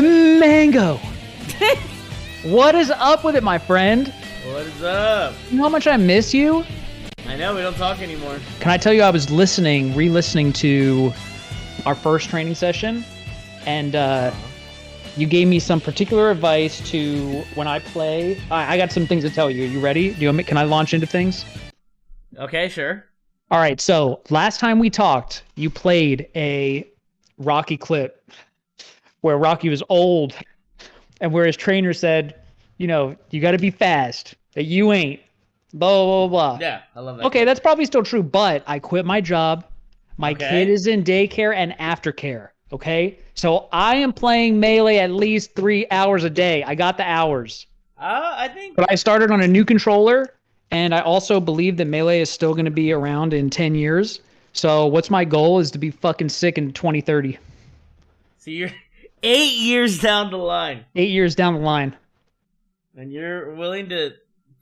Mango. What is up with it, my friend? What is up? You know how much I miss you? I know, we don't talk anymore. Can I tell you, I was re-listening to our first training session, and you gave me some particular advice to when I play. I got some things to tell you. You ready? Can I launch into things? Okay, sure. All right, so last time we talked, you played a Rocky clip where Rocky was old and where his trainer said, you know, you got to be fast, that you ain't, blah, blah, blah, blah. Yeah, I love that. Okay, that's probably still true, but I quit my job. My kid is in daycare and aftercare, okay? So I am playing Melee at least 3 hours a day. I got the hours. I think... But I started on a new controller, and I also believe that Melee is still going to be around in 10 years. So what's my goal is to be fucking sick in 2030. So you're 8 years down the line. 8 years down the line. And you're willing to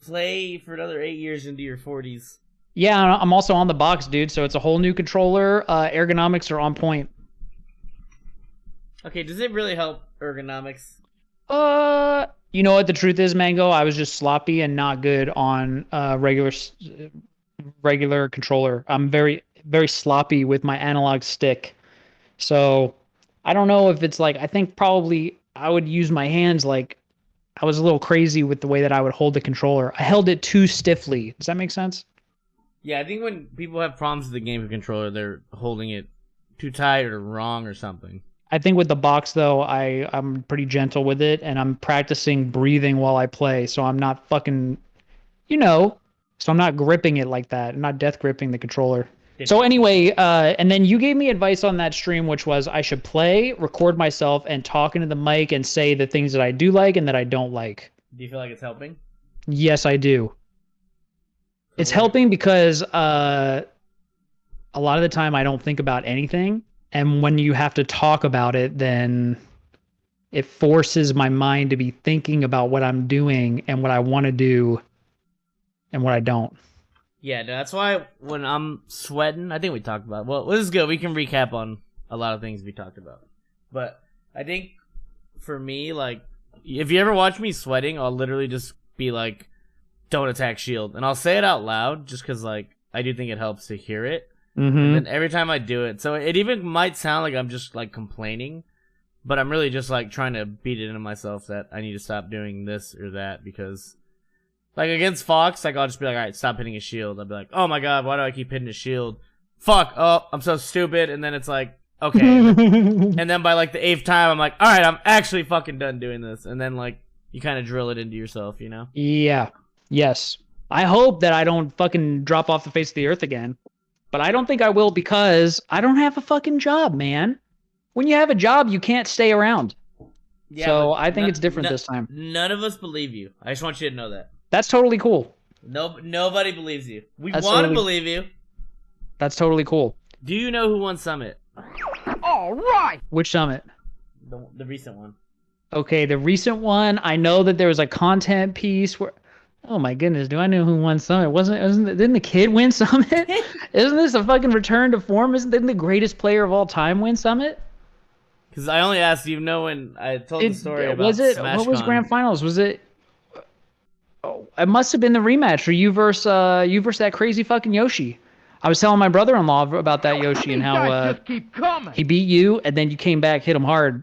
play for another 8 years into your 40s. Yeah, I'm also on the box, dude, so it's a whole new controller. Ergonomics are on point. Okay, does it really help ergonomics? You know what the truth is, Mango? I was just sloppy and not good on regular controller. I'm very, very sloppy with my analog stick. So I don't know if it's like, I think probably I would use my hands like I was a little crazy with the way that I would hold the controller. I held it too stiffly. Does that make sense? Yeah, I think when people have problems with the game controller, they're holding it too tight or wrong or something. I think with the box, though, I'm pretty gentle with it, and I'm practicing breathing while I play, so I'm not fucking, so I'm not gripping it like that. I'm not death gripping the controller. So anyway, and then you gave me advice on that stream, which was I should play, record myself, and talk into the mic and say the things that I do like and that I don't like. Do you feel like it's helping? Yes, I do. It's helping because a lot of the time I don't think about anything. And when you have to talk about it, then it forces my mind to be thinking about what I'm doing and what I want to do and what I don't. Yeah, that's why when I'm sweating, I think we talked about it. Well, this is good. We can recap on a lot of things we talked about. But I think for me, like, if you ever watch me sweating, I'll literally just be like, don't attack shield. And I'll say it out loud just because, like, I do think it helps to hear it. Mm-hmm. And then every time I do it, so it even might sound like I'm just, like, complaining, but I'm really just, like, trying to beat it into myself that I need to stop doing this or that because, like, against Fox, like, I'll just be like, all right, stop hitting his shield. I'll be like, oh my god, why do I keep hitting his shield? Fuck, oh, I'm so stupid. And then it's like, okay. And then by, like, the 8th time, I'm like, all right, I'm actually fucking done doing this. And then, like, you kind of drill it into yourself, you know? Yeah. Yes. I hope that I don't fucking drop off the face of the earth again. But I don't think I will because I don't have a fucking job, man. When you have a job, you can't stay around. Yeah, so I think it's different this time. None of us believe you. I just want you to know that. That's totally cool. Nobody believes you. We want to believe you. That's totally cool. Do you know who won Summit? All right. Which Summit? The recent one. Okay, the recent one. I know that there was a content piece where... Oh my goodness, do I know who won Summit? Didn't the kid win Summit? Isn't this a fucking return to form? Didn't the greatest player of all time win Summit? Because I only asked you know when I told the story about SmashCon. What was Grand Finals? Was it... Oh, it must have been the rematch for you versus that crazy fucking Yoshi. I was telling my brother-in-law about that Yoshi and how he beat you and then you came back, hit him hard.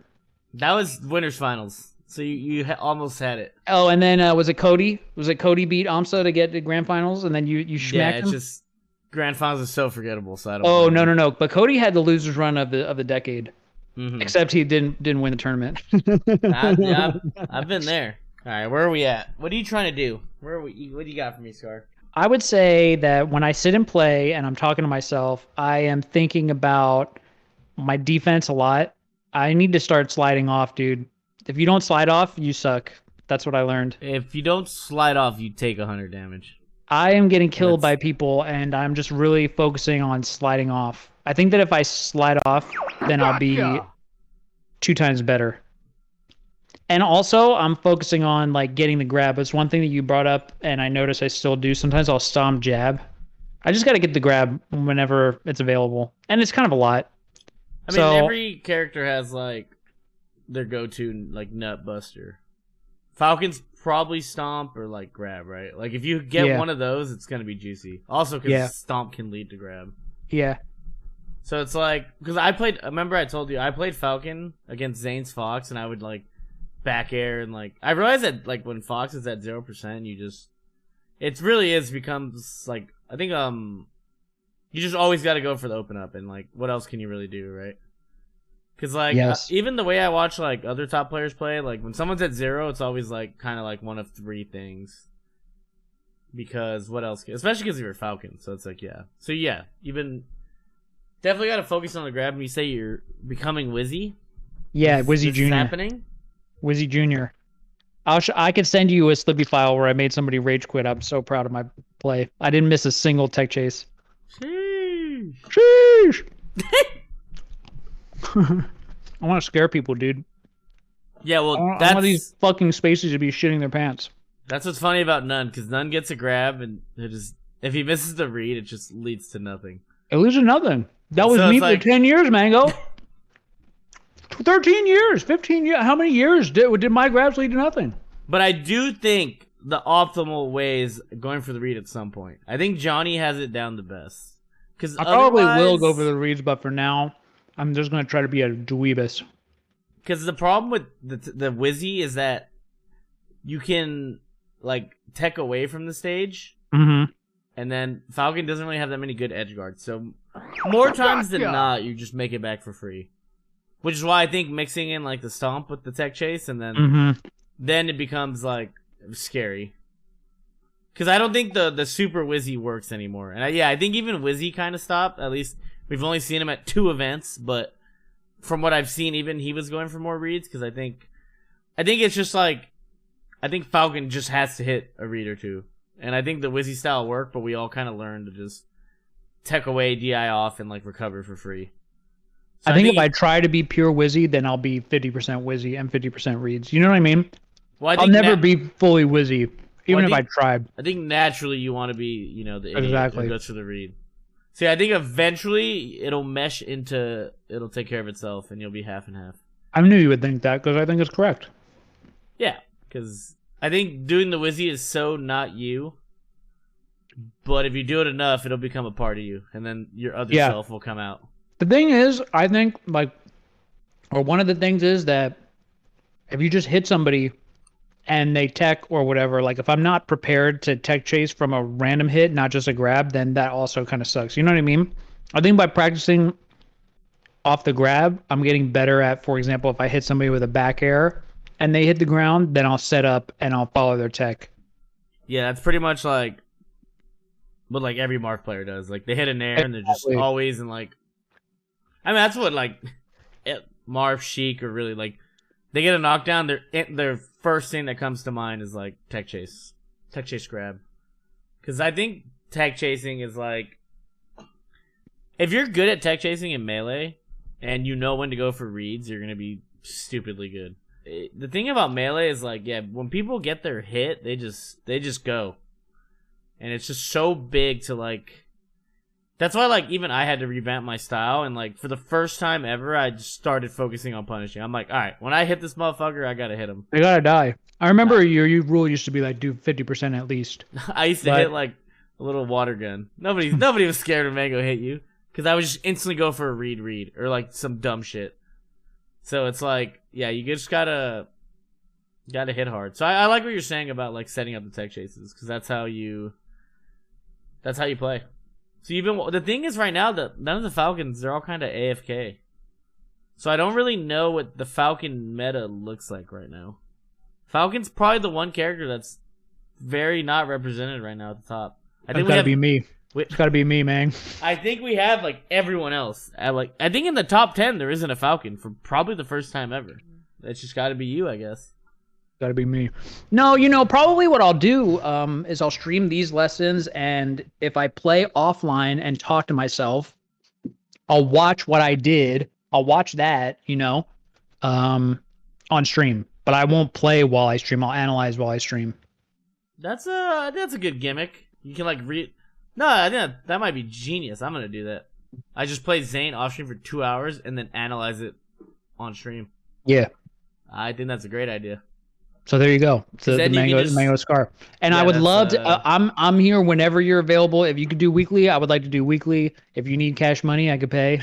That was winners finals. So you almost had it. Oh, and then was it Cody? Was it Cody beat Amsa to get to Grand Finals, and then you smacked him? Yeah, it's just Grand Finals is so forgettable. So I don't. Oh no! But Cody had the losers run of the decade, except he didn't win the tournament. I've been there. All right, where are we at? What are you trying to do? Where are we? What do you got for me, Scar? I would say that when I sit and play and I'm talking to myself, I am thinking about my defense a lot. I need to start sliding off, dude. If you don't slide off, you suck. That's what I learned. If you don't slide off, you take 100 damage. I am getting killed by people, and I'm just really focusing on sliding off. I think that if I slide off, then I'll be 2 times better. And also, I'm focusing on like getting the grab. It's one thing that you brought up, and I notice I still do. Sometimes I'll stomp jab. I just got to get the grab whenever it's available. And it's kind of a lot. I mean, every character has like their go-to like nut buster. Falcon's probably stomp or like grab, right? Like if you get one of those, it's gonna be juicy. Also, because stomp can lead to grab. Yeah. So it's like, because I played. Remember, I told you I played Falcon against Zane's Fox, and I would like back air and like. I realized that like when Fox is at 0%, you just it really is becomes like I think you just always got to go for the open up, and like what else can you really do, right? Because, like, even the way I watch, like, other top players play, like, when someone's at 0, it's always, like, kind of, like, one of 3 things. Because what else? Especially because you're a Falcon, so it's like, yeah. So, yeah, even definitely got to focus on the grab. When you say you're becoming Wizzy. Yeah, Wizzy Jr. Happening? Wizzy Jr. I could send you a Slippy file where I made somebody rage quit. I'm so proud of my play. I didn't miss a single tech chase. Sheesh. Sheesh. I want to scare people, dude. Yeah, well, I want these fucking spaces to be shitting their pants. That's what's funny about None, because None gets a grab, and it just if he misses the read, it just leads to nothing. It leads to nothing. That was me for 10 years, Mango. 13 years, 15 years. How many years did my grabs lead to nothing? But I do think the optimal way is going for the read at some point. I think Johnny has it down the best. I probably will go for the reads, but for now, I'm just going to try to be a dweebus. Because the problem with the Wizzy is that you can, like, tech away from the stage. Mm-hmm. And then Falcon doesn't really have that many good edge guards. So more times than not, you just make it back for free. Which is why I think mixing in, like, the stomp with the tech chase and then it becomes, like, scary. Because I don't think the super Wizzy works anymore. And I think even Wizzy kind of stopped. At least we've only seen him at 2 events, but from what I've seen, even he was going for more reads. Because I think it's just like, I think Falcon just has to hit a read or 2. And I think the Wizzy style worked, but we all kind of learned to just tech away, DI off, and like recover for free. So I think if I try to be pure Wizzy, then I'll be 50% Wizzy and 50% reads. You know what I mean? Well, I'll never be fully Wizzy, even if I tried. I think naturally you want to be, the idiot who goes for the read. See, I think eventually it'll mesh into, it'll take care of itself, and you'll be half and half. I knew you would think that, because I think it's correct. Yeah, because I think doing the Wizzy is so not you, but if you do it enough, it'll become a part of you, and then your other self will come out. The thing is, I think, one of the things is that if you just hit somebody and they tech or whatever, like if I'm not prepared to tech chase from a random hit, not just a grab, then that also kind of sucks. You know what I mean? I think by practicing off the grab, I'm getting better at, for example, if I hit somebody with a back air and they hit the ground, then I'll set up and I'll follow their tech. Yeah, that's pretty much like what like every Marth player does. Like they hit an air and they're just always in like, I mean, that's what like Marv, Sheik, or really like they get a knockdown. Their first thing that comes to mind is like tech chase grab, because I think tech chasing is like if you're good at tech chasing in melee and you know when to go for reads, you're gonna be stupidly good. The thing about melee is like when people get their hit, they just go, and it's just so big to like. That's why, like, even I had to revamp my style, and, like, for the first time ever, I just started focusing on punishing. I'm like, all right, when I hit this motherfucker, I gotta hit him. They gotta die. I remember your rule used to be, like, do 50% at least. I used to hit, like, a little water gun. Nobody was scared when Mango hit you, because I would just instantly go for a read, or, like, some dumb shit. So it's like, yeah, you just gotta hit hard. So I like what you're saying about, like, setting up the tech chases, because that's how you play. So the thing is right now that none of the Falcons, they're all kind of AFK. So I don't really know what the Falcon meta looks like right now. Falcon's probably the one character that's very not represented right now at the top. I think it's gotta be me. It's gotta be me, man. I think we have like everyone else. I think in the top 10 there isn't a Falcon for probably the first time ever. It's just gotta be you, I guess. Gotta be me. No, probably what I'll do is I'll stream these lessons, and if I play offline and talk to myself, I'll watch what I did. I'll watch that, on stream. But I won't play while I stream. I'll analyze while I stream. That's a good gimmick. You can like read. No, I think that might be genius. I'm gonna do that. I just play Zane off stream for 2 hours and then analyze it on stream. Yeah. I think that's a great idea. So there you go. 'Cause The then you can mango just mango scar. And I yeah, would that's love to. I'm here whenever you're available. If you could do weekly, I would like to do weekly. If you need cash money, I could pay.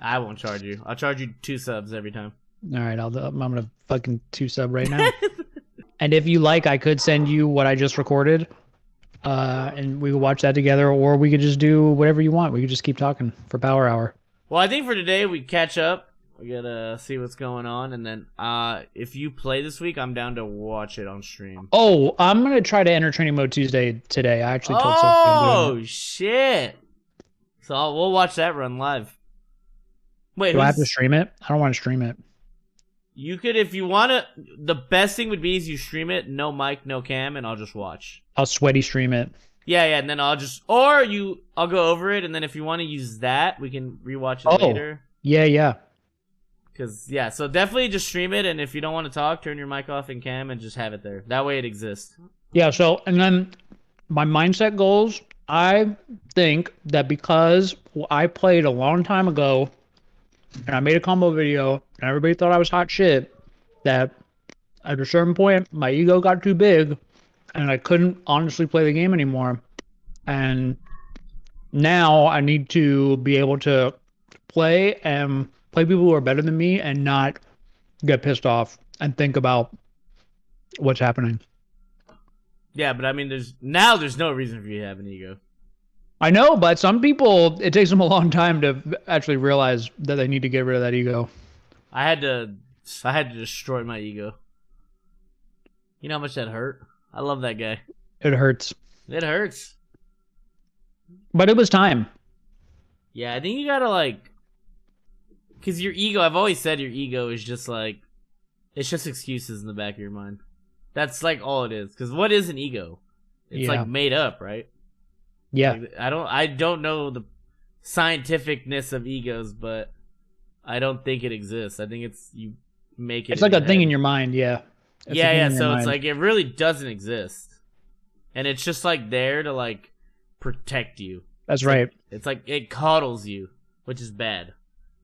I won't charge you. I'll charge you 2 subs every time. All right, I'm gonna fucking 2 sub right now. And if you like, I could send you what I just recorded, and we could watch that together, or we could just do whatever you want. We could just keep talking for Power Hour. Well, I think for today we catch up. We gotta see what's going on, and then if you play this week, I'm down to watch it on stream. Oh, I'm gonna try to enter Training Mode Tuesday today. I actually told Sophie I'm doing it. Shit! So we'll watch that run live. Wait, Do I have to stream it? I don't want to stream it. You could, if you want to. The best thing would be is you stream it, no mic, no cam, and I'll just watch. I'll sweaty stream it. Yeah, and then I'll go over it, and then if you want to use that, we can rewatch it later. Yeah. So definitely just stream it, and if you don't want to talk, turn your mic off and cam, and just have it there. That way it exists. Yeah, so, and then my mindset goals, I think that because I played a long time ago, and I made a combo video, and everybody thought I was hot shit, that at a certain point, my ego got too big, and I couldn't honestly play the game anymore. And now I need to be able to play people who are better than me and not get pissed off and think about what's happening. Yeah, but I mean, there's no reason for you to have an ego. I know, but some people, it takes them a long time to actually realize that they need to get rid of that ego. I had to destroy my ego. You know how much that hurt? I love that guy. It hurts. It hurts. But it was time. Yeah, I think you gotta because your ego, I've always said your ego is just it's just excuses in the back of your mind. That's all it is. Because what is an ego? It's made up, right? Yeah. I don't know the scientificness of egos, but I don't think it exists. I think you make it. It's like a thing in your mind, yeah. Yeah. So it's it really doesn't exist, and it's just there to protect you. That's right. It's it coddles you, which is bad.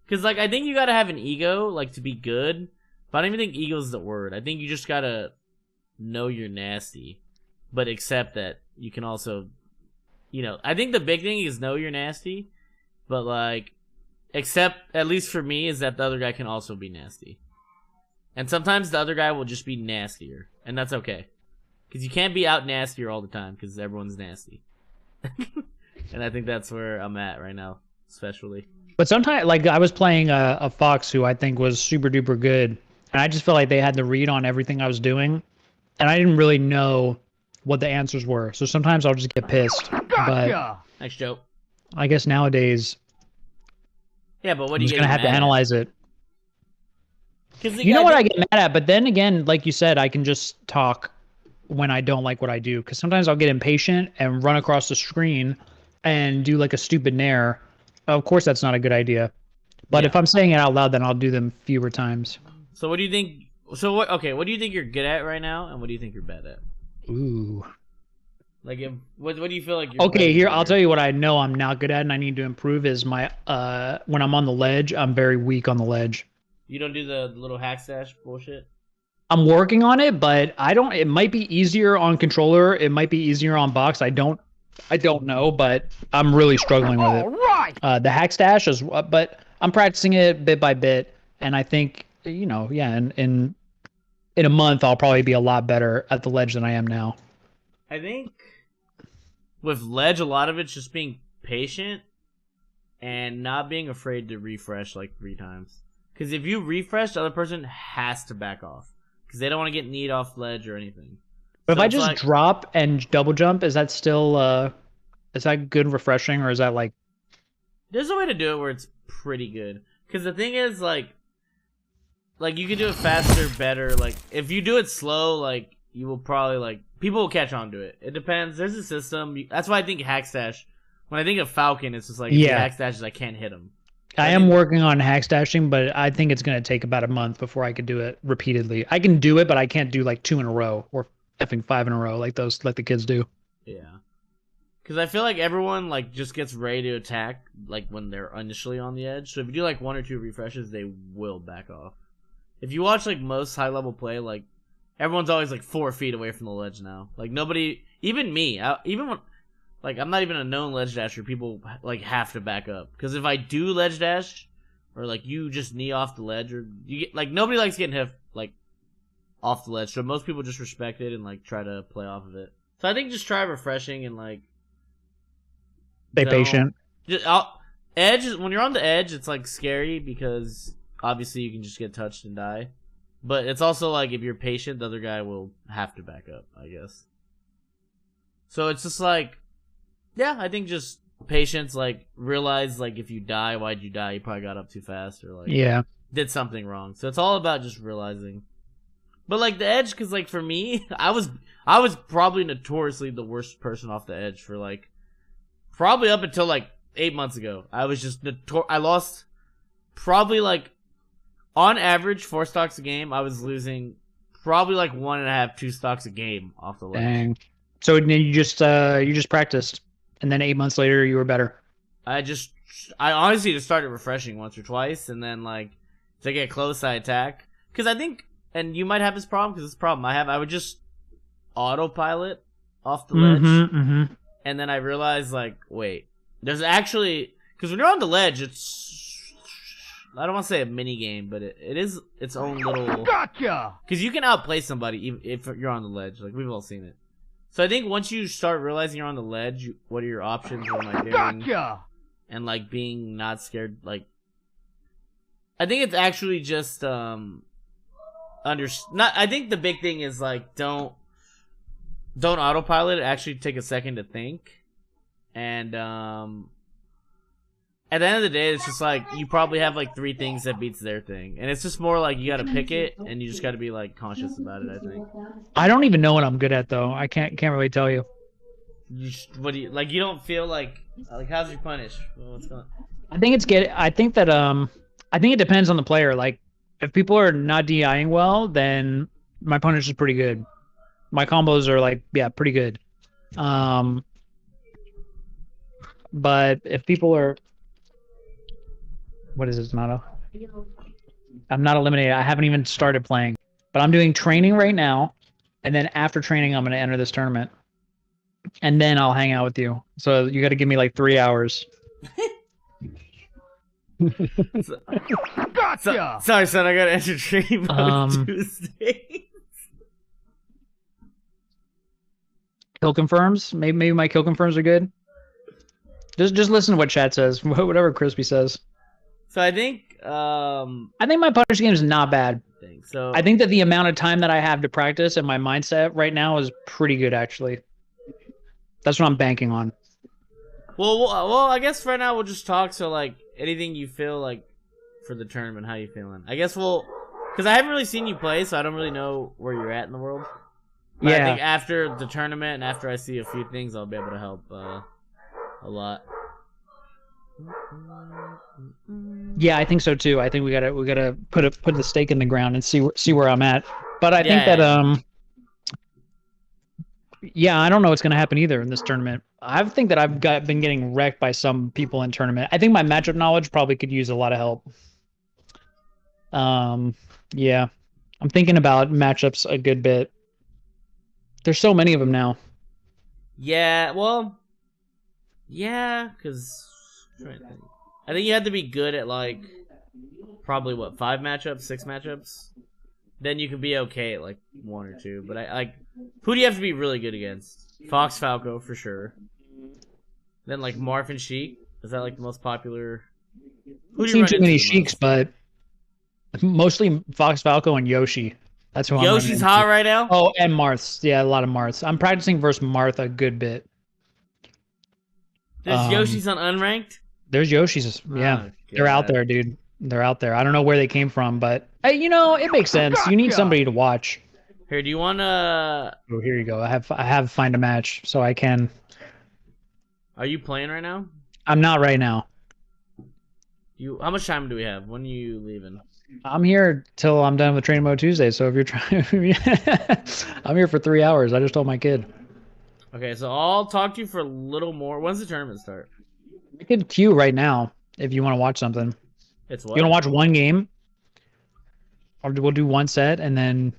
Because I think you gotta have an ego to be good, but I don't even think ego's the word. I think you just gotta know you're nasty, but accept that you can also. I think the big thing is know you're nasty, but except, at least for me, is that the other guy can also be nasty. And sometimes the other guy will just be nastier, and that's okay. Because you can't be out nastier all the time, because everyone's nasty. And I think that's where I'm at right now, especially. But sometimes, I was playing a Fox who I think was super duper good, and I just felt like they had the read on everything I was doing, and I didn't really know what the answers were. So sometimes I'll just get pissed. But next joke. I guess nowadays, yeah, but what I'm do you just gonna have to analyze it. You know what I get mad at? But then again, like you said, I can just talk when I don't like what I do. Because sometimes I'll get impatient and run across the screen and do a stupid nair. Of course, that's not a good idea. But if I'm saying it out loud, then I'll do them fewer times. So what do you think? What do you think you're good at right now, and what do you think you're bad at? Ooh. What do you feel like you're okay, here, I'll tell you what I know I'm not good at and I need to improve is my, when I'm on the ledge, I'm very weak on the ledge. You don't do the little hack stash bullshit? I'm working on it, but it might be easier on controller. It might be easier on box. I don't know, but I'm really struggling with it. Right. The hack stash is, but I'm practicing it bit by bit. And I think, in a month, I'll probably be a lot better at the ledge than I am now. I think with ledge, a lot of it's just being patient and not being afraid to refresh 3 times. Because if you refresh, the other person has to back off. Because they don't want to get kneed off ledge or anything. But if I just drop and double jump, is that still, is that good refreshing? Or is that There's a way to do it where it's pretty good. Because the thing is, you can do it faster, better. If you do it slow, you will probably, people will catch on to it. It depends. There's a system. That's why I think Hackstash, when I think of Falcon, it's just Hackstashes, I can't hit him. I am working on hackstashing, but I think it's going to take about a month before I could do it repeatedly. I can do it, but I can't do 2 in a row or effing 5 in a row like the kids do. Yeah. Because I feel like everyone, just gets ready to attack, when they're initially on the edge. So if you do, 1 or 2 refreshes, they will back off. if you watch like most high level play, like everyone's always like 4 feet away from the ledge now. Like nobody, even me, even when like I'm not even a known ledge dasher, people like have to back up because if I do ledge dash or like you just knee off the ledge or you get like nobody likes getting hit like off the ledge, so most people just respect it and like try to play off of it. So I think just try refreshing and like Stay patient. Just, edge when you're on the edge, it's like scary because obviously you can just get touched and die. But it's also like if you're patient, the other guy will have to back up, I guess. So it's just like, yeah, I think just patience. Like realize like if you die, why'd you die? You probably got up too fast or like did something wrong. So it's all about just realizing. But like the edge, because like for me, I was probably notoriously the worst person off the edge for like probably up until like 8 months ago. I was just I lost probably like on average 4 stocks a game. I was losing probably like 1.5, 2 stocks a game off the ledge. Dang. So then you just practiced, and then 8 months later you were better. I honestly just started refreshing once or twice, and then like to get close, I attack. Because I think. And you might have this problem, because this problem I have, I would just autopilot off the ledge. And then I realized, like, wait. There's actually... Because when you're on the ledge, it's... I don't want to say a mini game, but it is its own little... Gotcha! Because you can outplay somebody if you're on the ledge. Like, we've all seen it. So I think once you start realizing you're on the ledge, what are your options? What am I doing? Gotcha! And, like, being not scared, like... I think it's actually just, I think the big thing is like don't autopilot. Actually, take a second to think, and at the end of the day, it's just like you probably have like 3 things that beats their thing, and it's just more like you got to pick it, and you just got to be like conscious about it. I think. I don't even know what I'm good at though. I can't really tell you. What do you like? You don't feel like how's your punish? What's going? I think I think it depends on the player. Like. If people are not DIing well, then my punish is pretty good. My combos are like, yeah, pretty good. But if people are, what is this, Nato? I'm not eliminated. I haven't even started playing, but I'm doing training right now, and then after training, I'm gonna enter this tournament, and then I'll hang out with you. So you got to give me like 3 hours. Gotcha! Sorry, son. I got to enter training mode Tuesday. Kill confirms. Maybe my kill confirms are good. Just listen to what chat says. Whatever Crispy says. So I think my punish game is not bad. I think that the amount of time that I have to practice and my mindset right now is pretty good actually. That's what I'm banking on. Well, I guess right now we'll just talk. So like anything you feel like for the tournament, how you feeling? I guess because I haven't really seen you play, so I don't really know where you're at in the world. But yeah. I think after the tournament and after I see a few things, I'll be able to help a lot. Yeah, I think so too. I think we gotta put the stake in the ground and see where I'm at. But I think that yeah, I don't know what's gonna happen either in this tournament. I think that I've been getting wrecked by some people in tournament. I think my matchup knowledge probably could use a lot of help. Yeah, I'm thinking about matchups a good bit. There's so many of them now. Yeah, well, yeah, because I think you have to be good at like probably 5 matchups, 6 matchups. Then you can be okay at like 1 or 2. But who do you have to be really good against? Fox Falco for sure. Then like Marth and Sheik. Is that like the most popular? I've seen too many Sheiks, but mostly Fox Falco and Yoshi. That's who Yoshi's hot right now. Oh, and Marths. Yeah, a lot of Marths. I'm practicing versus Marth a good bit. There's Yoshi's on unranked. There's Yoshi's. Yeah, they're out there, dude. They're out there. I don't know where they came from, but you know, it makes sense. You need somebody to watch. Here, do you want to? Oh, here you go. I have find a match, so I can. Are you playing right now? I'm not right now. How much time do we have? When are you leaving? I'm here till I'm done with training mode Tuesday. So if you're trying, I'm here for 3 hours. I just told my kid. Okay, so I'll talk to you for a little more. When's the tournament start? We could queue right now if you want to watch something. It's what? You want to watch one game? we'll do one set and then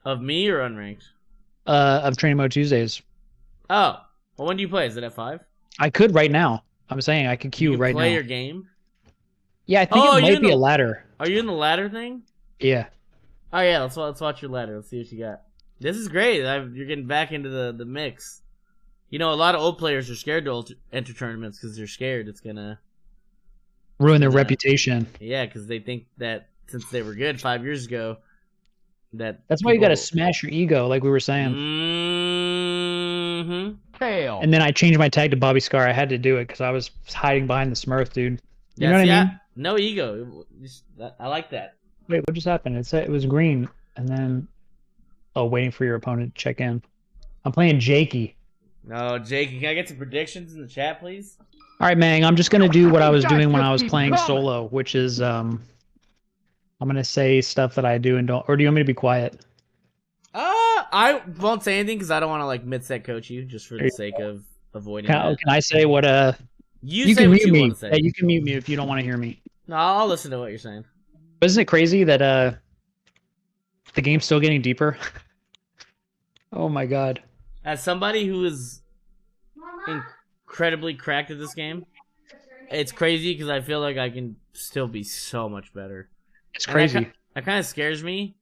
Of me or unranked? of training mode Tuesdays. Oh, well, when do you play? Is it at 5? I could right now. I'm saying I could You queue can right play now. your game. Yeah, I think Oh, it you might in be the a ladder. Are you in the ladder thing? Yeah. Oh yeah, let's watch your ladder. Let's see what you got. This is great. You're getting back into the mix. You know, a lot of old players are scared to enter tournaments because they're scared it's gonna Ruin their reputation. Yeah, because they think that since they were good 5 years ago, that's why you got to smash your ego, like we were saying. Fail. And then I changed my tag to Bobby Scar. I had to do it because I was hiding behind the Smurf, dude. You know what I mean? No ego. I like that. Wait, what just happened? It was green, and then waiting for your opponent to check in. I'm playing Jakey. No, Jakey, can I get some predictions in the chat, please? All right, Mang. I'm just gonna do what I was doing when I was playing solo, which is I'm gonna say stuff that I do and don't. Or do you want me to be quiet? I won't say anything because I don't want to like mid-set coach you just for the sake of avoiding that. Can I say what You say what you want to say. Yeah, you can mute me if you don't want to hear me. No, I'll listen to what you're saying. But isn't it crazy that the game's still getting deeper? Oh my god. As somebody who is incredibly cracked at this game, it's crazy because I feel like I can still be so much better. It's crazy. That kind of scares me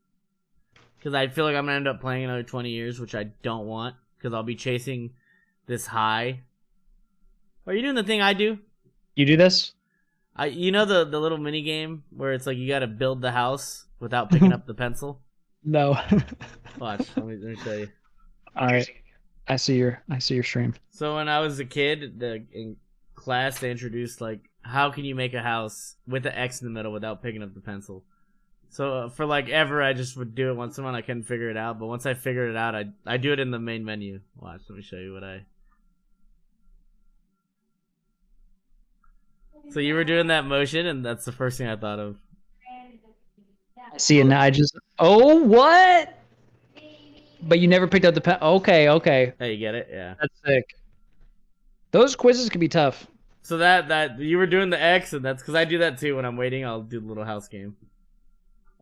because I feel like I'm going to end up playing another 20 years, which I don't want because I'll be chasing this high. Are you doing the thing I do? You do this? You know the little mini game where it's like you got to build the house without picking up the pencil? No. Watch, let me show you. All right. I see your stream. So when I was a kid, in class they introduced like how can you make a house with an X in the middle without picking up the pencil. So for like ever, I just would do it once in a while. I couldn't figure it out, but once I figured it out, I do it in the main menu. Watch, let me show you what I. So you were doing that motion, and that's the first thing I thought of. See, and I just. Oh, what? But you never picked up the pen. Okay. Hey, you get it? Yeah. That's sick. Those quizzes can be tough. So that you were doing the X, and that's because I do that too. When I'm waiting, I'll do the little house game.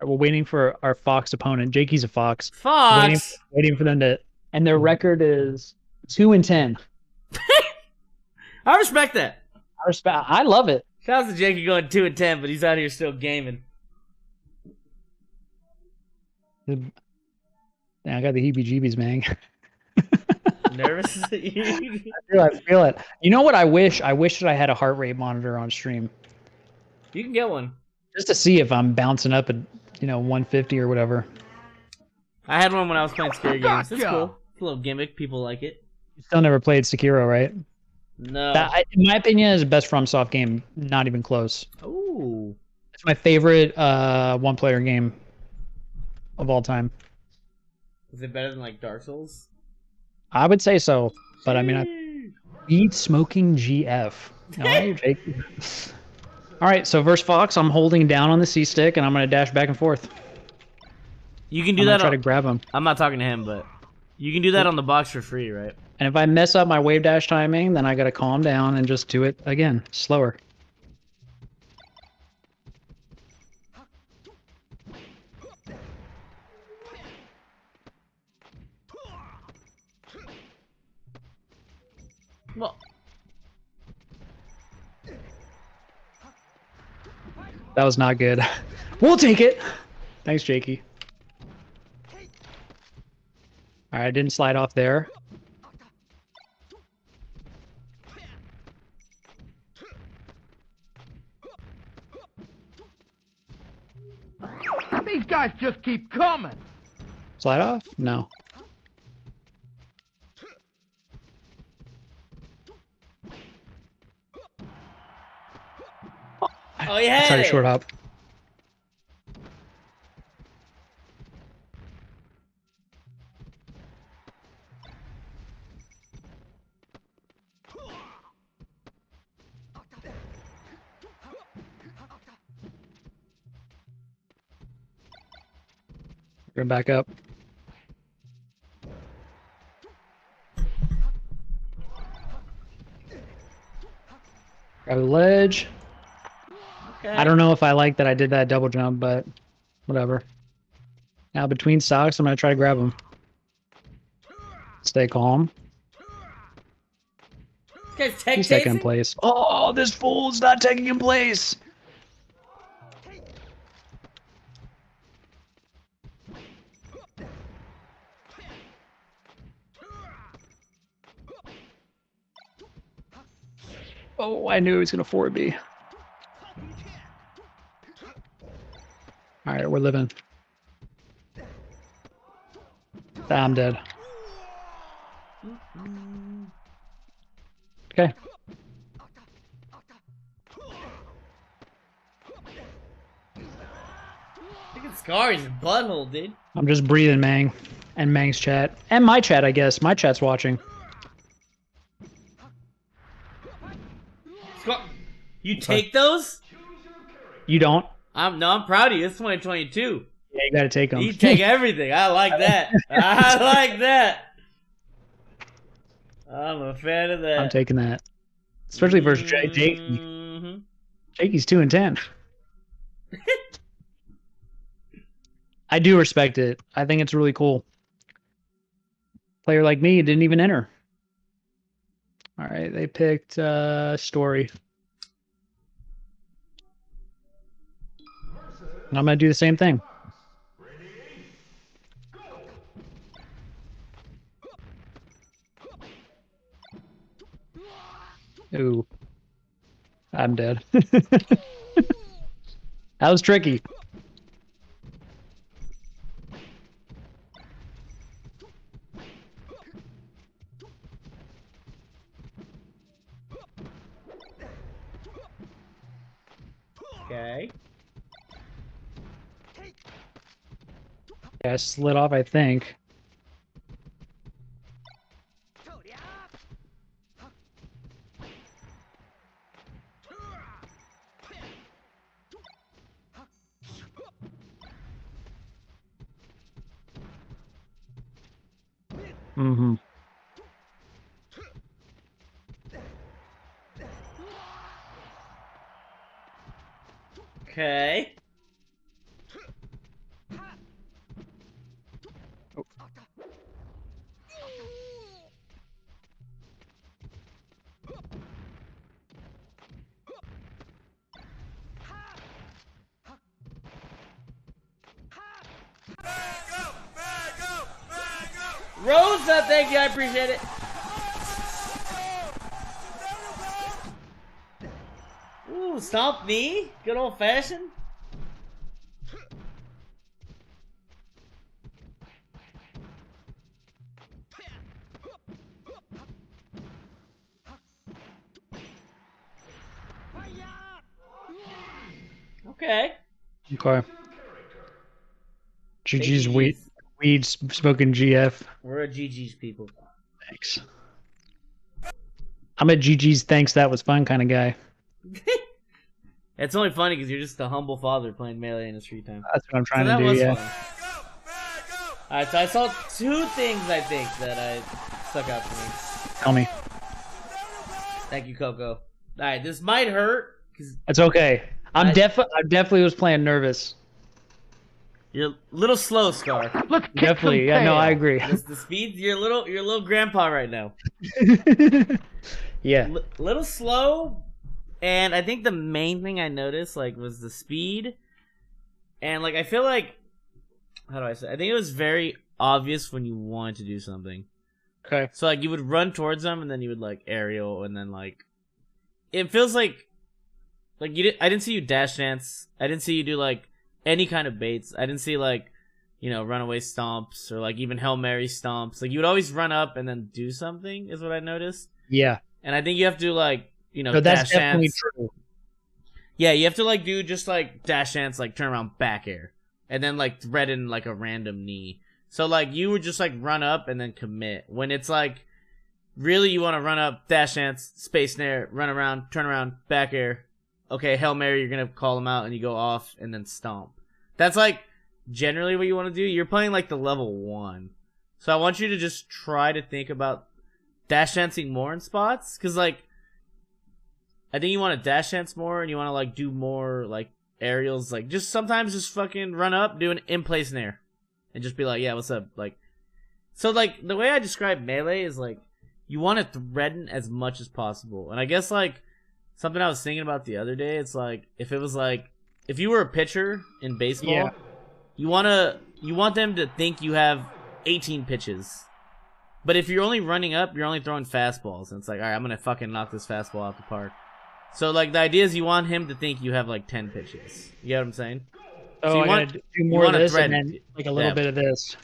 We're waiting for our Fox opponent. Jakey's a Fox. Fox. Waiting for them to, and their record is 2-10. I respect that. I love it. Shout out to Jakey going 2-10, but he's out here still gaming. I got the heebie-jeebies, man. Nervous? I feel it. You know what I wish? I wish that I had a heart rate monitor on stream. You can get one. Just to see if I'm bouncing up at, 150 or whatever. I had one when I was playing scary games. It's cool. It's a little gimmick. People like it. You still never played Sekiro, right? No. That, in my opinion, is the best FromSoft game. Not even close. Ooh. It's my favorite one-player game of all time. Is it better than like Dark Souls? I would say so, but I mean, I beat Smoking GF. All right, so versus Fox, I'm holding down on the C stick and I'm gonna dash back and forth. You can do that. Try to grab him. I'm not talking to him, but you can do that on the box for free, right? And if I mess up my wave dash timing, then I gotta calm down and just do it again, slower. Well, that was not good. We'll take it. Thanks, Jakey. All right, I didn't slide off there. These guys just keep coming. Slide off? No. oh yeah. I tried to short hop. Bring back up. Grab the ledge. Okay. I don't know if I like that I did that double jump, but Whatever. Now between stocks, I'm gonna try to grab him. Stay calm. This guy's tech He's taking chasing? in place. Oh, this fool's not taking in place. Oh, I knew he was gonna 4B. All right, we're living. I'm dead. Okay. Look at Scar's butthole, dude. I'm just breathing, Mang. And Mang's chat. And my chat, I guess. My chat's watching. Scar, you take those? You don't? I'm proud of you. It's 2022. Yeah, you gotta take them. You take everything. I like that. I like that. I'm a fan of that. I'm taking that. Especially versus Jakey. Mm-hmm. Jakey's 2-10. I do respect it. I think it's really cool. Player like me didn't even enter. All right, they picked Story. And I'm gonna do the same thing. Ooh. I'm dead. That was tricky. Okay. Yeah, I slid off, I think. Mm-hmm. Okay. Rosa, thank you, I appreciate it. Ooh, stomp knee? Good old fashioned? Okay. Okay. GG's GG's. weed smoking GF. We're a GG's people. Thanks. I'm a GG's thanks that was fun kind of guy. It's only funny because you're just a humble father playing Melee in his free time. That's what I'm trying So that to do, was yeah. fun. Alright, so I saw two things I think that stuck out to me. Tell me. Thank you, Coco. Alright, this might hurt because It's okay. I definitely was playing nervous. you're a little slow, Scar. Definitely. Yeah, no, I agree. The speed, you're a little grandpa right now. Yeah. Little slow, and I think the main thing I noticed was the speed, and I feel like, how do I say? I think it was very obvious when you wanted to do something. Okay. So you would run towards them, and then you would aerial, and then it feels like I didn't see you dash dance. I didn't see you do any kind of baits. I didn't see runaway stomps or even Hail Mary stomps. You would always run up and then do something is what I noticed. Yeah. And I think you have to No, that's dash definitely dance. true. Yeah, you have to do just dash dance, turn around back air, and then thread in a random knee. So you would just run up and then commit. When it's really you want to run up, dash dance, space snare, run around, turn around, back air. Okay, Hail Mary, you're gonna call them out and you go off and then stomp. That's generally what you want to do. You're playing the level 1. So I want you to just try to think about dash dancing more in spots. Cause I think you want to dash dance more and you want to do more aerials, like just sometimes just fucking run up, do an in-place nair, and just be like, yeah, what's up? Like, so like the way I describe melee is like you want to threaten as much as possible, and I guess like something I was thinking about the other day, it's like if it was like if you were a pitcher in baseball, Yeah. you want them to think you have 18 pitches. But if you're only running up, you're only throwing fastballs. And it's like, all right, I'm going to fucking knock this fastball out the park. So, like, the idea is you want him to think you have, like, 10 pitches. You get what I'm saying? Oh, so I gotta do more of this and then, like, a little bit of this.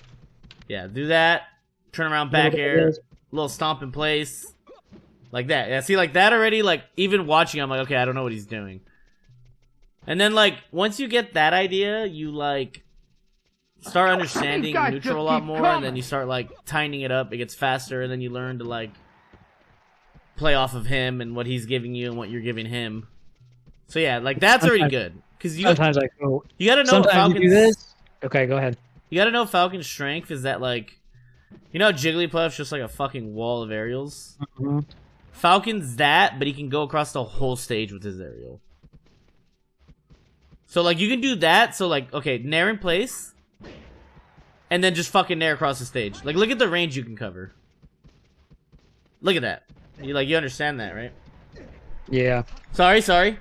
Yeah, do that. Turn around back air. Little stomp in place. Like that. Yeah, see, like, that already, like, even watching, I'm like, okay, I don't know what he's doing. And then, like, once you get that idea, you, like, start understanding neutral a lot more, and then you start like tightening it up. It gets faster, and then you learn to like play off of him and what he's giving you and what you're giving him. So yeah, like that's already good because you sometimes I go. You gotta know sometimes Falcon's, you do this. Okay, go ahead. You gotta know Falcon's strength is that like, you know, Jigglypuff's just like a fucking wall of aerials. Mm-hmm. Falcon's that, but he can go across the whole stage with his aerial. So like you can do that. So like, okay, nair in place. And then just fucking nair across the stage. Like, look at the range you can cover. Look at that. You understand that, right? Yeah. Sorry. So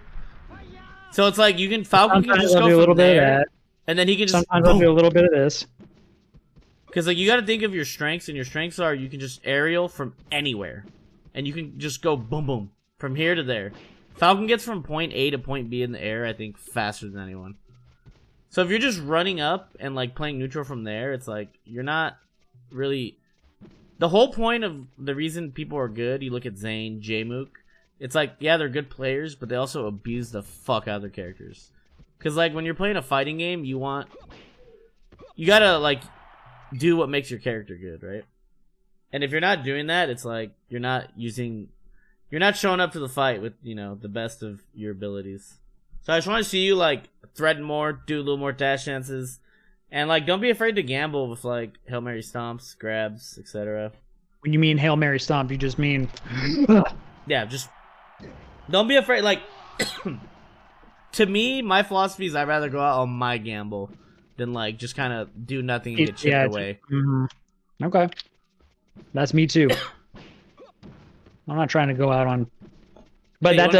it's like you can Falcon can just I'll go do a little from bit of there, that. and then he can just. Sometimes I'll do a little bit of this. Because like you got to think of your strengths, and your strengths are you can just aerial from anywhere, and you can just go boom boom from here to there. Falcon gets from point A to point B in the air, I think, faster than anyone. So if you're just running up and like playing neutral from there, it's like you're not really. The whole point of the reason people are good, you look at Zane, Jmook, it's like, yeah, they're good players, but they also abuse the fuck out of their characters. Because like when you're playing a fighting game, you gotta like do what makes your character good, right? And if you're not doing that, it's like you're not showing up to the fight with, you know, the best of your abilities. So I just want to see you, like, threaten more, do a little more dash dances, and, like, don't be afraid to gamble with, like, Hail Mary stomps, grabs, etc. When you mean Hail Mary stomp, you just mean... Yeah, just... Don't be afraid, like... To me, my philosophy is I'd rather go out on my gamble than, like, just kind of do nothing and get chipped away. Mm-hmm. Okay. That's me, too. I'm not trying to go out on... But that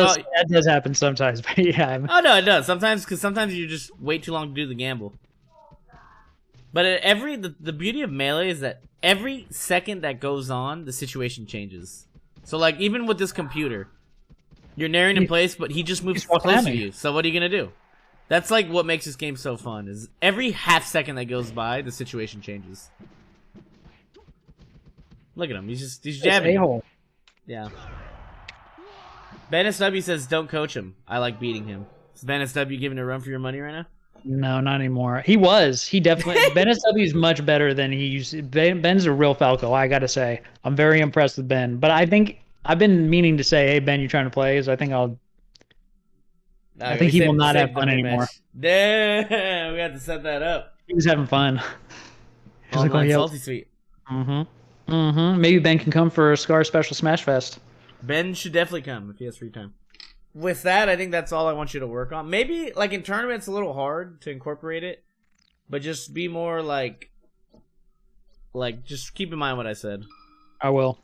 does happen sometimes. But yeah. Oh no, it does sometimes because sometimes you just wait too long to do the gamble. But the beauty of melee is that every second that goes on, the situation changes. So like even with this computer, you're nairing in place, but he just moves close to you. So what are you gonna do? That's like what makes this game so fun. Is every half second that goes by, the situation changes. Look at him. He's jabbing. A-hole. Yeah. Ben SW says, don't coach him. I like beating him. Is Ben SW giving a run for your money right now? No, not anymore. He was. He definitely... Ben SW is much better than he used to. Ben's a real Falco, I gotta say. I'm very impressed with Ben. But I think... I've been meaning to say, hey, Ben, you trying to play? So I think I think he will not have fun anymore. Damn, we had to set that up. He was having fun. He was like, salty sweet. Maybe Ben can come for a Scar Special Smash Fest. Ben should definitely come if he has free time. With that, I think that's all I want you to work on. Maybe, like, in tournaments, a little hard to incorporate it. But just be more, like, just keep in mind what I said. I will.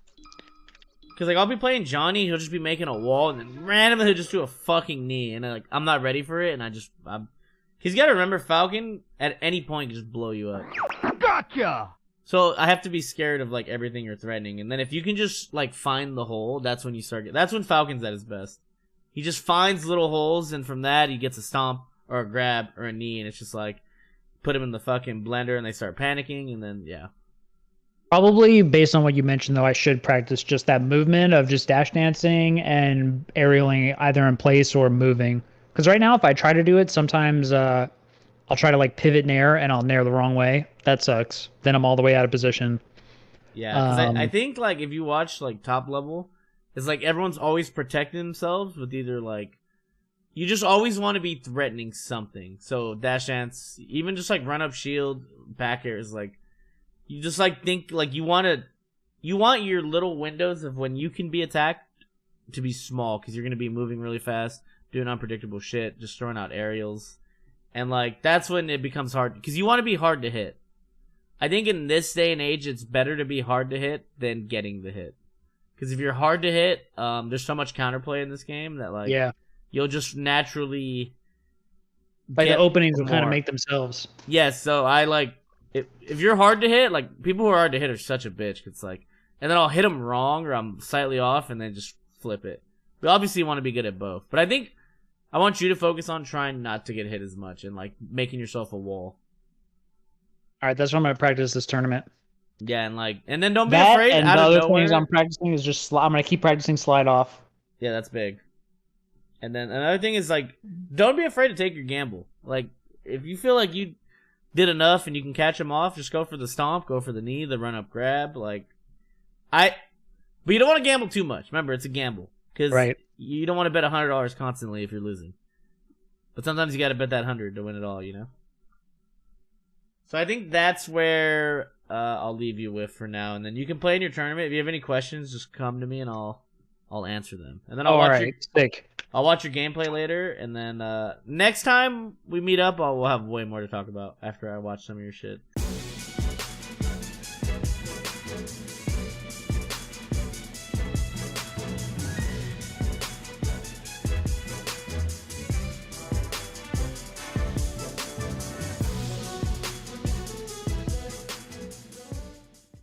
Because, like, I'll be playing Johnny, he'll just be making a wall, and then randomly he'll just do a fucking knee. And, like, I'm not ready for it, and he's got to remember, Falcon, at any point, can just blow you up. Gotcha! So I have to be scared of like everything you're threatening, and then if you can just like find the hole, that's when you start. That's when Falcon's at his best. He just finds little holes, and from that he gets a stomp or a grab or a knee, and it's just like put him in the fucking blender, and they start panicking, and then yeah. Probably based on what you mentioned, though, I should practice just that movement of just dash dancing and aerialing either in place or moving. Because right now, if I try to do it, sometimes I'll try to like pivot nair and I'll nair the wrong way. That sucks. Then I'm all the way out of position. Yeah, 'cause I think like if you watch like top level, it's like everyone's always protecting themselves with either like you just always want to be threatening something. So dash dance, even just like run up shield, back air is like you just like think like you want your little windows of when you can be attacked to be small because you're gonna be moving really fast, doing unpredictable shit, just throwing out aerials. And like that's when it becomes hard because you want to be hard to hit. I think in this day and age, it's better to be hard to hit than getting the hit. Because if you're hard to hit, there's so much counterplay in this game that like you'll just naturally like the openings will kind of make themselves. Yes, so I like if you're hard to hit, like people who are hard to hit are such a bitch. It's like, and then I'll hit them wrong or I'm slightly off and then just flip it. We obviously want to be good at both, but I think I want you to focus on trying not to get hit as much and like making yourself a wall. All right, that's what I'm gonna practice this tournament. Yeah, and then don't be afraid. And out the of other nowhere, things I'm practicing is just I'm gonna keep practicing slide off. Yeah, that's big. And then another thing is like, don't be afraid to take your gamble. Like if you feel like you did enough and you can catch them off, just go for the stomp, go for the knee, the run up grab. But you don't want to gamble too much. Remember, it's a gamble because you don't want to bet $100 constantly if you're losing. But sometimes you got to bet that 100 to win it all, you know. So I think that's where I'll leave you with for now, and then you can play in your tournament. If you have any questions, just come to me and I'll answer them. And then I'll watch your gameplay later, and then next time we meet up, we'll have way more to talk about after I watch some of your shit.